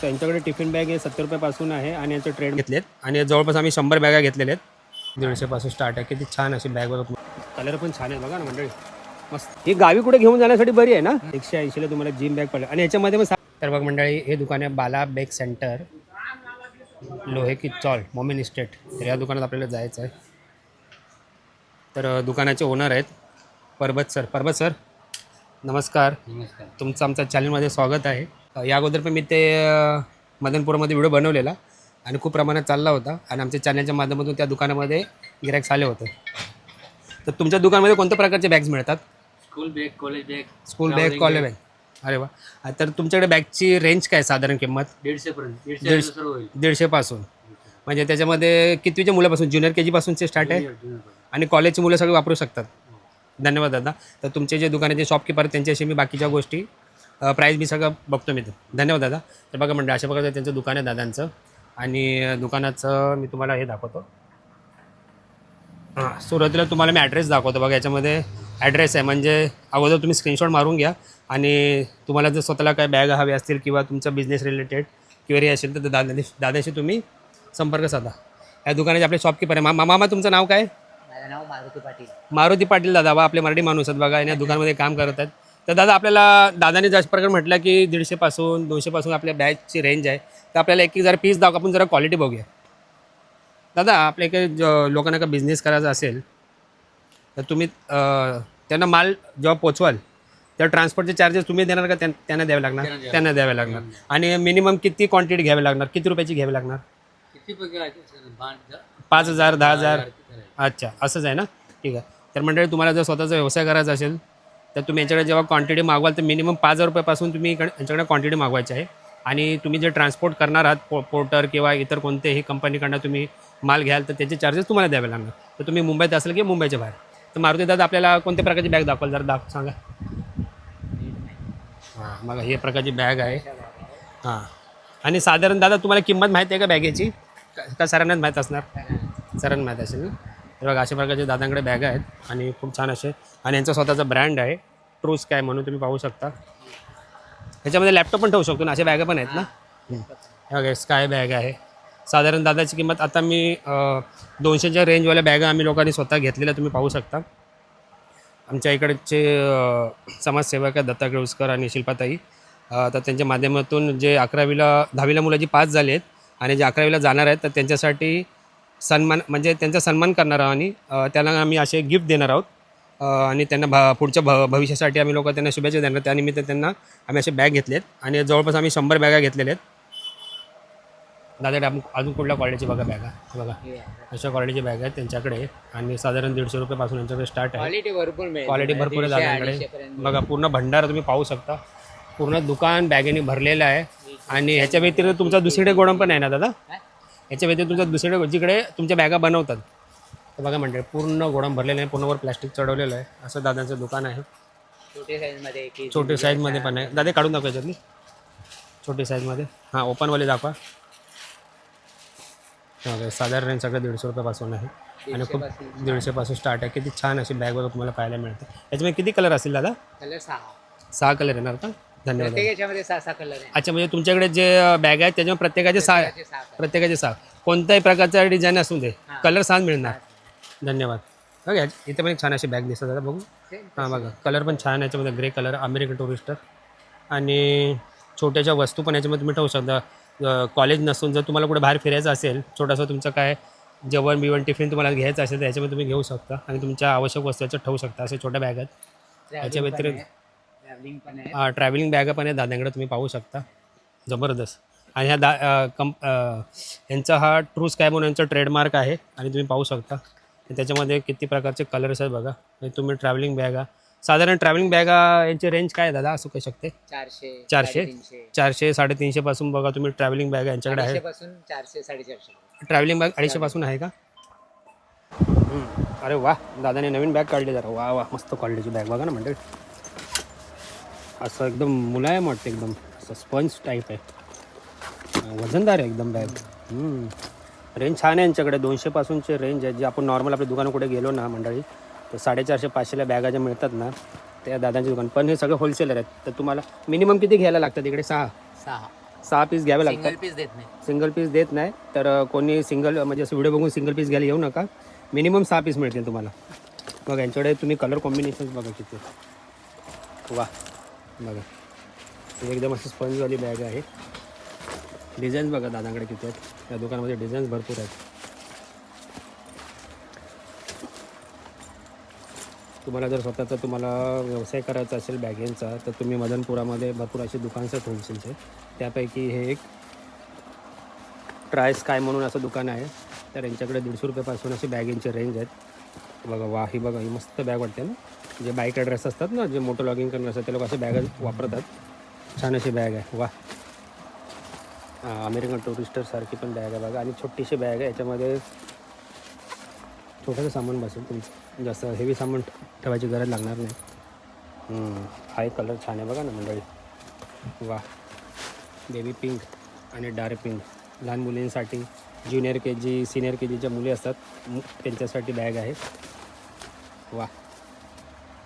त्यांच्याकडे tiffin bag हे 70 रुपयापासून आहे आणि यांचे ट्रेड घेतलेत आणि जवळपास आम्ही 100 बॅगा घेतलेल्या आहेत. 150 पासून स्टार्ट आहे. किती छान अशी बॅग बघा, कलर पण छान आहे बघा ना मंडळी, मस्त. ही गावी कुठे घेऊन जाण्यासाठी बरी आहे ना. 180 ला तुम्हाला जिम बॅग पडली आणि याच्यामध्ये पण तर बघ मंडळी, हे दुकान आहे बाला बॅग सेंटर, लोहे की चॉल, मोमिन इस्टेट. तर या दुकानात आपल्याला जायचं आहे. तर दुकानाचे ओनर आहेत परबत सर. परबत सर नमस्कार. नमस्कार. तुमचं आमच्या चॅनलमध्ये स्वागत आहे. या अगोदर पण मी ते मदनपूरमध्ये व्हिडिओ बनवलेला आणि खूप प्रमाणात चालला होता आणि आमच्या चॅनलच्या माध्यमातून त्या दुकानामध्ये गिराईक आले होते. तर तुमच्या दुकानामध्ये कोणत्या प्रकारचे बॅग्स मिळतात? School bag, college bag. School bag, college bag. अरे वा. तर तुमच्याकडे बॅगची रेंज काय साधारण किंमत? 150 पर्यंत. 150 सर्व होईल. 150 पासून. म्हणजे त्याच्यामध्ये कितवीच्या मुलापासून, ज्युनियर के जी पासूनचे स्टार्ट आहे आणि कॉलेजची मुलं सगळी वापरू शकतात. धन्यवाद दादा. तर तुमचे जे दुकानाचे शॉपकीपर त्यांच्याशी मी बाकीच्या गोष्टी प्राईस मी सगळं बघतो मी. धन्यवाद दादा. तर बघा म्हणजे अशा प्रकारचं त्यांचं दुकान आहे दादांचं आणि दुकानाचं मी तुम्हाला हे दाखवतो. हां, सुरुवातीला तुम्हाला मी ॲड्रेस दाखवतो बघा. याच्यामध्ये ॲड्रेस आहे, म्हणजे अगोदर तुम्ही स्क्रीनशॉट मारून घ्या आणि तुम्हाला जर स्वतःला काय बॅग हवी असतील किंवा तुमचं बिझनेस रिलेटेड क्वेरी असेल तर दादाशी तुम्ही संपर्क साधा. या दुकानाचे आपले शॉपकीपर आहे. मामा तुमचं नाव काय? माझं नाव मारुती पाटील. मारुती पाटील दादा. बा आपले मराठी माणूस आहेत बघा आणि या दुकानामध्ये काम करत आहेत. तर दादा आपल्याला दादाने जशा प्रकारे म्हटलं की 150 पासून 200 पासून आपल्या बॅगची रेंज आहे. तर आपल्याला एक जरा पीस दाखव, आपण जरा क्वालिटी बघूया. दादा आपल्या इकडे लोकांना का बिझनेस करायचा असेल तर तुम्ही त्यांना माल जेव्हा पोचवाल तेव्हा ट्रान्सपोर्टचे चार्जेस तुम्ही देणार का त्यांना द्यावे लागणार? त्यांना द्यावे लागणार. आणि मिनिमम किती क्वांटिटी घ्यावी लागणार, किती रुपयाची घ्यावी लागणार? किती पगार? 5,000 10,000? अच्छा, असंच आहे ना. ठीक आहे. तर मंडळी तुम्हाला जर स्वतःचा व्यवसाय करायचा असेल तर तुम्ही यांच्याकडे जेव्हा क्वांटिटी मागवाल तर मिनिमम 5,000 रुपयापासून तुम्ही यांच्याकडे क्वांटिटी मागवायची आहे. आणि तुम्ही जे ट्रान्सपोर्ट करणार आहात पोर्टर किंवा इतर कोणत्याही कंपनीकडनं तुम्ही माल घ्याल तर त्याचे चार्जेस तुम्हाला द्यावे लागणार. तर तुम्ही मुंबईत असेल की मुंबईच्या बाहेर. तर मारुती दादा आपल्याला कोणत्या प्रकारची बॅग दाखवाल जरा सांगा. हां, मग ही प्रकारची बॅग आहे. हां, आणि साधारण दादा तुम्हाला किंमत माहिती आहे का बॅगेची? का सरांनाच माहीत असणार? सरांना माहीत असेल ना. हे बघा अशा प्रकारचे दादांकडे बॅग आहेत आणि खूप छान असे, आणि यांचा स्वतःचा ब्रँड आहे ट्रू स्काय म्हणून, तुम्ही पाहू शकता. ह्याच्यामध्ये लॅपटॉप पण ठेवू शकतो ना, अशा बॅगा पण आहेत ना. हे बघा स्काय बॅग आहे. साधारण दादाची किंमत आता मी 200च्या रेंजवाल्या बॅगा आम्ही लोकांनी स्वतः घेतलेल्या तुम्ही पाहू शकता. आमच्या इकडचे समाजसेवक आहेत दत्ता केळुसकर आणि शिल्पाताई. तर त्यांच्या माध्यमातून जे 10वीला मुलं जी पास झाली आहेत आणि जे 11वीला जाणार आहेत तर त्यांच्यासाठी सन्मान, म्हणजे त्यांचा सन्मान करणार आहोत आणि त्यांना आम्ही असे गिफ्ट देणार आहोत आणि त्यांना पुढच्या भविष्यासाठी आम्ही लोक त्यांना शुभेच्छा देणार. त्यानिमित्त त्यांना आम्ही असे बॅग घेतलेत आणि जवळपास आम्ही 100 बॅगा घेतलेल्या आहेत. दादा आपण अजून कुठल्या क्वालिटीची बघा बॅगा बघा, अशा क्वालिटीची बॅग आहेत त्यांच्याकडे आणि साधारण 150 रुपयापासून यांच्याकडे स्टार्ट आहे. क्वालिटी भरपूर आहे दादांकडे बघा. पूर्ण भंडारा तुम्ही पाहू शकता. पूर्ण दुकान बॅगेने भरलेलं आहे. आणि ह्याच्या व्यतिरिक्त तुमचा दुसरीकडे गोडाऊन पण आहे ना दादा? ह्याच्या व्यतिरिक्त तुमचा दुसरीकडे जिकडे तुमच्या बॅगा बनवतात तर बघा म्हणजे पूर्ण गोडाऊन भरलेलं आहे, पूर्णवर प्लॅस्टिक चढवलेलं आहे. असं दादांचं दुकान आहे. छोटी साईजमध्ये पण आहे. दादा काढून दाखवा याच्यातली छोटी साईजमध्ये. हां, ओपनवाले दाखवा. ओके, साधारण रेंज सगळं 150 रुपयापासून आहे आणि खूप 150 पासून स्टार्ट आहे. किती छान अशी बॅग बघा तुम्हाला पाहायला मिळते. याच्यामध्ये किती कलर असतील दादा? कलर 6 कलर येणार का? धन्यवाद. त्याच्यामध्ये 6 कलर आहे. अच्छा, म्हणजे तुमच्याकडे जे बॅग आहेत त्याच्यामध्ये प्रत्येकाचे 6 कोणत्याही प्रकारचा डिझाईन असून दे, कलर 6 मिळणार. धन्यवाद. बघा इथे पण एक छान अशी बॅग दिसतात दादा, बघू. हां बघा, कलर पण छान आहे याच्यामध्ये, ग्रे कलर, अमेरिकन टुरिस्टर. आणि छोट्याशा वस्तू पण याच्यामध्ये तुम्ही ठेवू शकता. कॉलेज नसून जर तुम्हाला कुठे बाहेर फिरायचं असेल, छोटासा तुमचं काय जेवण बिवण टिफिन तुम्हाला घ्यायचं असेल तर याच्यामध्ये तुम्ही घेऊ शकता आणि तुमच्या आवश्यक वस्तू याच्यात ठेवू शकता. असे छोट्या बॅग आहेत. याच्या व्यतिरिक्त ट्रॅव्हलिंग बॅगा पण आहे दादांकडे, तुम्ही पाहू शकता. जबरदस्त. आणि यांचा हा ट्रू स्काय म्हणून यांचा ट्रेडमार्क आहे आणि तुम्ही पाहू शकता त्याच्यामध्ये किती प्रकारचे कलर्स आहेत बघा. तुम्ही ट्रॅव्हलिंग बॅगा, साधारण ट्रॅव्हलिंग बॅगा यांची रेंज काय आहे दादा असू काही शकते? 400 350 पासून बघा तुम्ही ट्रॅव्हलिंग बॅग यांच्याकडे आहे. 400 450 ट्रॅव्हलिंग बॅग 250 पासून आहे का? अरे वा, दादाने नवीन बॅग काढली जरा. वा वा, मस्त क्वालिटीची बॅग बघा ना म्हणजे. असं एकदम मुलायम वाटतं, एकदम असं स्पंज टाईप आहे, वजनदार आहे एकदम बॅग. रेंज छान आहे यांच्याकडे. 200 पासूनचे रेंज आहे. जे आपण नॉर्मल आपल्या दुकानात कुठे गेलो ना मंडळी तर 450-500ला बॅगा ज्या मिळतात ना त्या दादांचे दुकान. पण हे सगळे होलसेलर आहेत. तर तुम्हाला मिनिमम किती घ्यायला लागतात इकडे? 6 6 पीस घ्यावे सिंगल लागतात. पीस देत नाही. सिंगल पीस देत नाही तर कोणी सिंगल म्हणजे असं व्हिडिओ बघून सिंगल पीस घ्यायला येऊ नका. मिनिमम 6 पीस मिळतील तुम्हाला. बघा यांच्याकडे तुम्ही कलर कॉम्बिनेशन्स बघा किती. वा बघा ही एकदम अशी स्पंजवाली बॅग आहे. डिझाईन्स बघा दादांकडे किती आहेत. या दुकानामध्ये डिझाईन्स भरपूर आहेत. तुम्हाला जर स्वतःचा तुम्हाला व्यवसाय करायचा असेल बॅगेंचा तर तुम्ही मदनपुरामध्ये भरपूर असे दुकानचं आहेत होलसेलचे. त्यापैकी हे एक ट्राय स्काय म्हणून असं दुकान आहे. तर यांच्याकडे 150 रुपयापासून असे बॅगेंचे रेंज आहेत. बघा वा ही बघा ही मस्त बॅग वाटते ना. जे बाईक ॲड्रेस असतात ना जे मोठं लॉगिंग करणार असतात ते लोक असे बॅग वापरतात. छान अशी बॅग आहे वा. अमेरिकन टुरिस्टरसारखी पण बॅग आहे बघा. आणि छोटीशी बॅग आहे याच्यामध्ये छोटंसं सामान बसेल तुमचं. जास्त हेवी सामान ठेवायची गरज लागणार नाही. हा एक कलर छान आहे बघा ना मंडळी. वा बेबी पिंक आणि डार्क पिंक. लहान मुलींसाठी junior K G senior K जीच्या मुली असतात त्यांच्यासाठी बॅग आहे. वा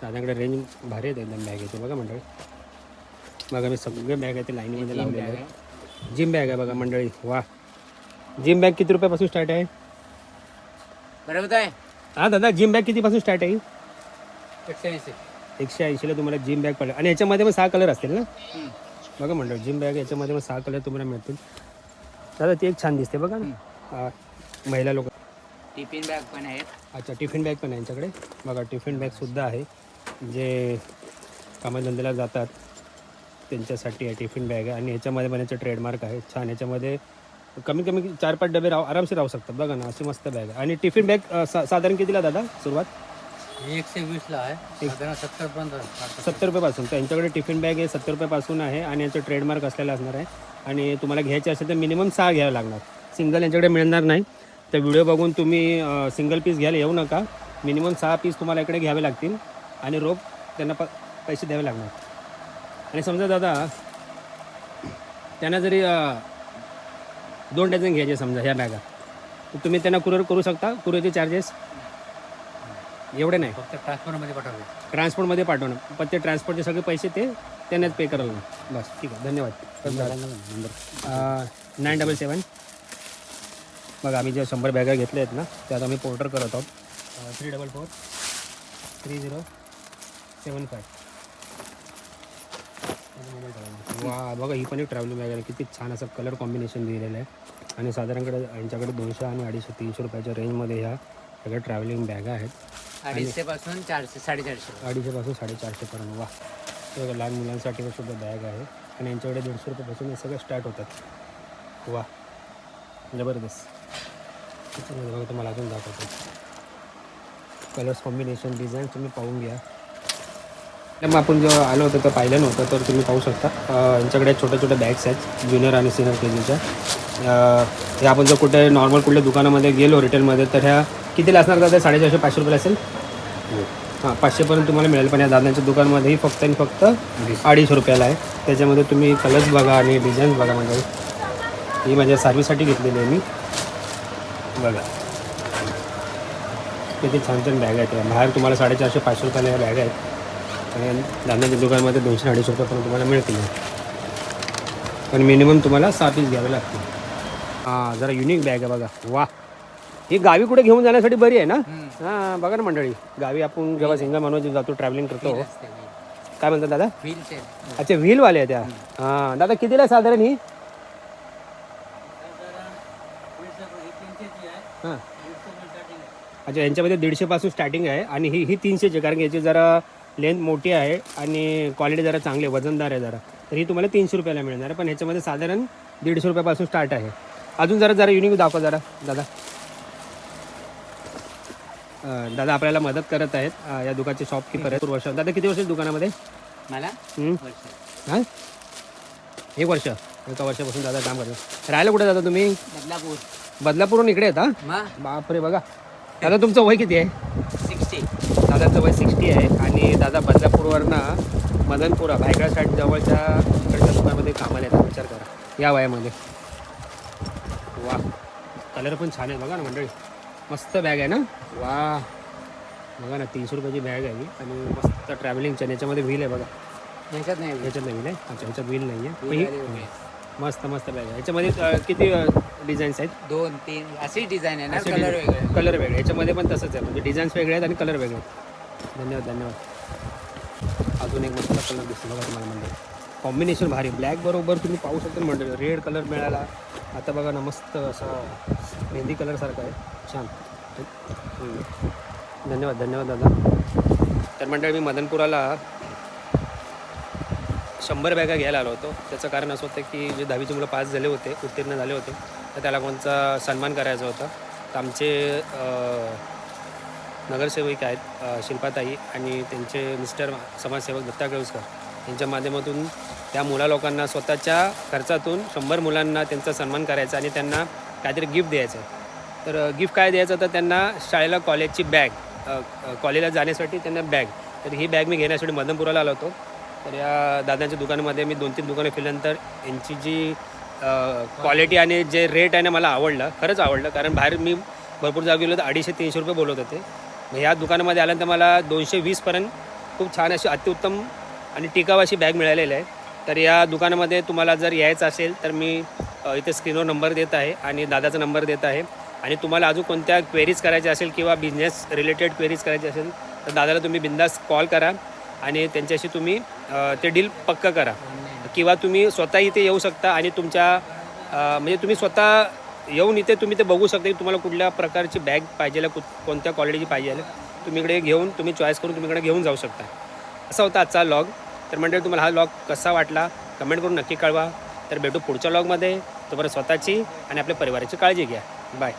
दादाकडे रेंज भारी आहेत एकदम बॅगेचे बघा मंडळी. बघा मी सगळे बॅग आहे ते लाईनीमध्ये लावलेले आहे. जिम बॅग आहे बघा मंडळी. वा जिम बॅग किती रुपयापासून स्टार्ट आहे? बरोबर आहे. हां दादा जिम बॅग कितीपासून स्टार्ट आहे? 180. 180ला तुम्हाला जिम बॅग पडेल. आणि याच्यामध्ये मग 6 कलर असतील ना. बघा मंडळी जिम बॅग याच्यामध्ये मग 6 कलर तुम्हाला मिळतील. दादा ती एक छान दिसते बघा ना. महिला लोक. टिफिन बॅग पण आहेत. अच्छा टिफिन बॅग पण आहे यांच्याकडे. बघा टिफिन बॅगसुद्धा आहे. जे कामधंद्याला जातात त्यांच्यासाठी आहे टिफिन बॅग आहे. आणि ह्याच्यामध्ये पण याचं ट्रेडमार्क आहे छान. याच्यामध्ये कमीत कमी 4-5 डबे आरामशीर राहू शकतात बघा ना. अशी मस्त बॅग आहे. आणि टिफिन बॅग साधारण कितीला दादा सुरुवात? 120ला आहे. साधारण 70 पर्यंत. 70 रुपयापासून. तर यांच्याकडे टिफिन बॅग आहे 70 रुपयापासून आहे. आणि याचं ट्रेडमार्क असलेला असणार आहे. आणि तुम्हाला घ्यायचे असेल तर मिनिमम 6 घ्यावं लागणार. सिंगल यांच्याकडे मिळणार नाही. तर व्हिडिओ बघून तुम्ही सिंगल पीस घ्यायला येऊ नका. मिनिमम 6 पीस तुम्हाला इकडे घ्यावे लागतील. आणि रोख त्यांना पैसे द्यावे लागणार. आणि समजा दादा त्यांना जरी 2 डझन घ्यायचे समजा ह्या बॅगा तर तुम्ही त्यांना कुरिअर करू शकता. कुरिअरचे चार्जेस एवढे नाही. फक्त ट्रान्सपोर्टमध्ये पाठवले. ट्रान्सपोर्टमध्ये पाठवणं. पण ते ट्रान्सपोर्टचे सगळे पैसे ते त्यांनाच पे करायला लागणार. बस ठीक आहे धन्यवाद. 977. बघा आम्ही जे 100 बॅगा घेतल्या आहेत ना त्यात आम्ही पोर्टर करत आहोत. 344 3075. वा बघा ही पण एक ट्रॅव्हलिंग बॅग आहे. किती छान असं कलर कॉम्बिनेशन दिलेलं आहे. आणि साधारणकडे यांच्याकडे 200 आणि 250-300 रुपयाच्या रेंजमध्ये ह्या सगळ्या ट्रॅव्हलिंग बॅगा आहेत. 250 पासून 400 450. 250 पासून 450 पर्यंत. वा बघा लहान मुलांसाठी सुद्धा बॅग आहे. आणि यांच्याकडे 150 रुपयापासून हे सगळं स्टार्ट होतात. वा जबरदस्त. त्याच्यामध्ये बघा तुम्हाला अजून दाखवतो. कलर्स कॉम्बिनेशन डिझाईन तुम्ही पाहून घ्या. मग आपण जेव्हा आलो होतं तर पाहिलं नव्हतं तर तुम्ही पाहू शकता. यांच्याकडे छोट्या छोट्या बॅग्स आहेत ज्युनियर आणि सिनियर के जीच्या. हे आपण जर कुठे नॉर्मल कुठल्या दुकानामध्ये गेलो रिटेलमध्ये तर ह्या कितीला असणार दादा? 450-500 रुपयाला असेल. हां 500पर्यंत तुम्हाला मिळेल. पण या दादांच्या दुकानमध्येही फक्त आणि फक्त 250 रुपयाला आहे. त्याच्यामध्ये तुम्ही कलर्स बघा आणि डिझाईन्स बघा. म्हणजे ही माझ्या सर्व्हिससाठी घेतलेली आहे मी. बघा किती छान छान बॅग आहेत. बाहेर तुम्हाला 450-500 रुपयाला या बॅग आहेत. आणि दादांच्या दुकानमध्ये 200-250 रुपयापर्यंत तुम्हाला मिळतील. पण मिनिमम तुम्हाला 6 पीस घ्यावे लागतील. हां जरा युनिक बॅग आहे बघा. वा ही गावी कुठे घेऊन जाण्यासाठी बरी आहे ना. हां बघा ना मंडळी गावी आपण जेव्हा सिंगल माणूस जातो ट्रॅव्हलिंग करतो. काय म्हणतात दादा? व्हीलचे. अच्छा व्हीलवाले आहे त्या. हां दादा कितीला साधारण ही? हां अच्छा यांच्यामध्ये 150 पासून स्टार्टिंग आहे. आणि ही 300ची कारण की याची जरा लेंथ मोठी आहे आणि क्वालिटी जरा चांगली आहे वजनदार आहे जरा. तर ही तुम्हाला 300 रुपयाला मिळणार आहे. पण ह्याच्यामध्ये साधारण 150 रुपयापासून स्टार्ट आहे. अजून जरा युनिक दाखवा जरा दादा. दादा आपल्याला मदत करत आहेत. या दुकानचे शॉपकीपर आहेत. वर्ष दादा किती वर्ष दुकानामध्ये? मला हां 1 वर्ष. एका वर्षापासून दादा काम करतात. राहायला कुठे दादा तुम्ही? बदलापूर. बदलापूरहून इकडे येता? बापरे बघा. दादा तुमचं वय किती आहे? 60. दादाचं वय 60 आहे. आणि दादा बदलापूरवरनं मदनपुरा भायखळा साईड जवळच्या इकडच्या दुकानामध्ये कामाला येतात. विचार करा या वयामध्ये. वा कलर पण छान आहे बघा ना मंडळी. मस्त बॅग आहे ना. वा बघा ना 300 रुपयाची बॅग आहे. आणि मस्त ट्रॅव्हलिंगच्या. याच्यामध्ये व्हील आहे बघा. याच्यात नाही. याच्यात नाही व्हील आहे. अच्छा याच्यात व्हील नाही आहे. मस्त मस्त बॅग आहे. याच्यामध्ये किती डिझाईन्स आहेत? 2 3 अशी डिझाईन आहे ना, असे कलर डिझाईन- वेगळे. कलर वेगळे. याच्यामध्ये पण तसंच आहे, म्हणजे डिझाईन्स वेगळे आहेत आणि कलर वेगळे आहेत. धन्यवाद धन्यवाद. अजून एक मस्त कलर दिसतो बघा तुम्हाला म्हणजे कॉम्बिनेशन भारी. ब्लॅक बरोबर तुम्ही पाहू शकता म्हणजे रेड कलर मिळाला. आता बघा ना मस्त असा मेहंदी कलरसारखा आहे, छान. धन्यवाद धन्यवाद दादा. तर मंडळी मी मदनपुराला 100 बॅगा घ्यायला आलो होतो. त्याचं कारण असं होतं की जे 10वीचे मुलं पास झाले होते, उत्तीर्ण झाले होते, तर त्याला कोणचा सन्मान करायचा होता. तर आमचे नगरसेवक आहेत शिल्पाताई आणि त्यांचे मिस्टर समाजसेवक दत्ता केळुसकर यांच्या माध्यमातून त्या मुलालोकांना स्वतःच्या खर्चातून 100 मुलांना त्यांचा सन्मान करायचा आणि त्यांना काहीतरी गिफ्ट द्यायचं. तर गिफ्ट काय द्यायचं तर त्यांना शाळेला कॉलेजची बॅग, कॉलेजला जाण्यासाठी त्यांना बॅग. तर ही बॅग मी घेण्यासाठी मदनपुराला आलो होतो. तर या दादांच्या दुकानामध्ये मी 2-3 दुकानं फिरल्यानंतर यांची जी क्वालिटी आणि जे रेट आहे ना मला आवडलं, खरंच आवडलं. कारण बाहेर मी भरपूर जागा गेलो तर 250-300 रुपये बोलत होते. मग ह्या दुकानामध्ये आल्यानंतर मला 220पर्यंत खूप छान अशी अतिउत्तम आणि टिकाऊ अशी बॅग मिळालेली आहे. तर या दुकानामध्ये तुम्हाला जर यायचं असेल तर मी इथे स्क्रीनवर नंबर देत आहे आणि दादाचा नंबर देत आहे. आणि तुम्हाला अजून कोणत्या क्वेरीज करायच्या असेल किंवा बिझनेस रिलेटेड क्वेरीज करायची असेल तर दादाला तुम्ही बिंदास कॉल करा आणि त्यांच्याशी तुम्ही ते डील पक्का करा. किंवा तुम्ही स्वतः इथे येऊ शकता आणि तुमच्या म्हणजे तुम्ही स्वतः येऊन इथे तुम्ही ते बघू शकता की तुम्हाला कुठल्या प्रकारची बॅग पाहिजे, कोणत्या क्वालिटीची पाहिजे, तुम्ही इकडे घेऊन तुम्ही चॉईस करून तुम्ही इकडे घेऊन जाऊ शकता. असा होता आजचा लॉग. तर म्हणजे तुम्हाला हा लॉग कसा वाटला कमेंट करून नक्की कळवा. तर भेटू पुढच्या लॉगमध्ये. तोपर्यंत स्वतःची आणि आपल्या परिवाराची काळजी घ्या. बाय.